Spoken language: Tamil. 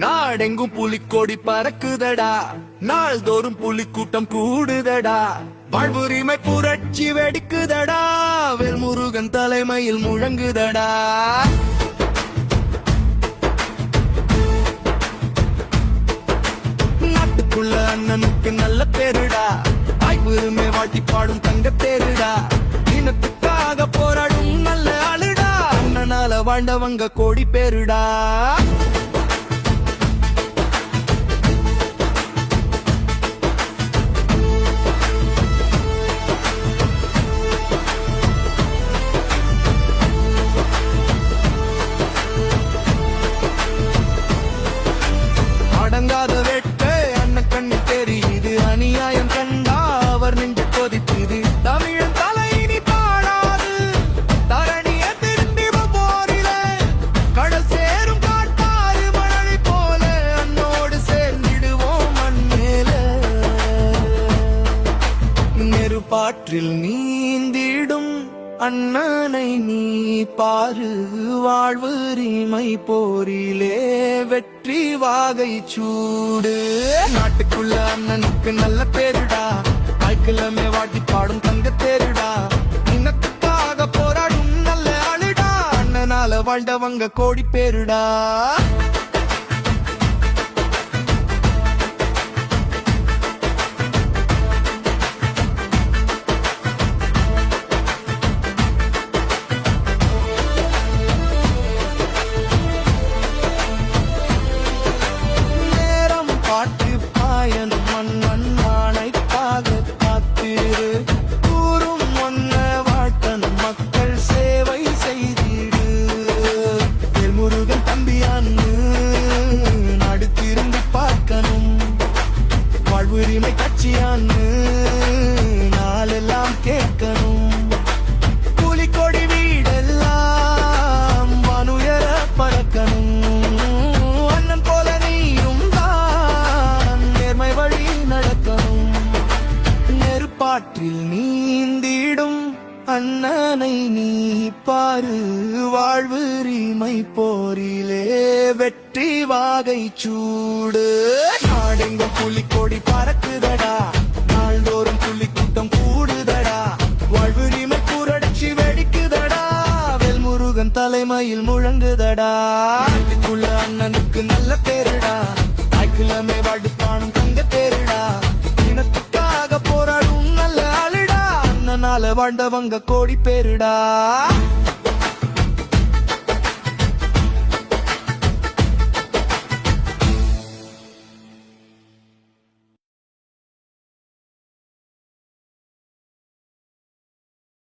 நாடெங்கும் புலிக்கொடி பறக்குதடா, நாள்தோறும் புலிக்கூட்டம் கூடுதடா, வாழ்வுரிமை புரட்சி வெடிக்குதடா, வேல்முருகன் தலைமையில் முழங்குதடா. நாட்டுக்குள்ள அண்ணனுக்கு நல்ல பேருடா, தாய்வுரிமை வாழ்த்தி பாடும் தங்க தேருடா, இனத்துக்காக போராடும் நல்ல ஆளுடா, அண்ணனால வாழ்ந்தவங்க கோடி பேருடா. அடங்காத வேட்கை அண்ணன் கண்ணு தெரியுது, அநியாயம் கண்டா அவர் நெஞ்சு கொதிக்குது, தமிழன் தலையினி பாடாது தரணிய திரும்பி போரில, கடல் சேரும் காட்டாறு மணலை போல அண்ணோடு சேர்ந்திடுவோம் மண்மேல. நெருப்பாற்றில் நீந்திடும் அண்ணனை நீ பாரு, வாழ்வுரிமை போரிலே வெற்றி வாகை சூடு. நாட்டுக்குள்ள அண்ணனுக்கு நல்ல பேருடா, வாய்க்கிழமை வாட்டி பாடும் தங்க தேருடா, இனத்துக்காக போராடும் நல்ல ஆளுடா, அண்ணனால வாழ்ந்தவங்க கோடி பேருடா. வாழ்வுரிமை கட்சியான்னு நாளெல்லாம் கேட்கணும், புலிக்கொடி வீடெல்லாம் வானுயர பறக்கணும், அண்ணன் போல நீயும் தான் நேர்மை வழி நடக்கணும். நெருப்பாற்றில் நீந்திடும் அண்ணனை நீ பாரு, வாழ்வுரிமை போரிலே வெற்றி வாகை சூடு. நாடெங்கும் புலிக்கொடி பறக்குதடா, நாள்தோறும் புலிக்கூட்டம் கூடுதடா, வாழ்வுரிமை புரட்சி வெடிக்குதடா, வேல்முருகன் தலைமையில் முழங்குதடா. நாட்டுக்குள்ள அண்ணனுக்கு நல்ல பேருடா, தாய்க்கிழமை வாடுப்பானும் தங்க தேருடா, இனத்துக்காக போராடும் நல்ல ஆளுடா, அண்ணனால வாழ்ந்தவங்க கோடி பேருடா.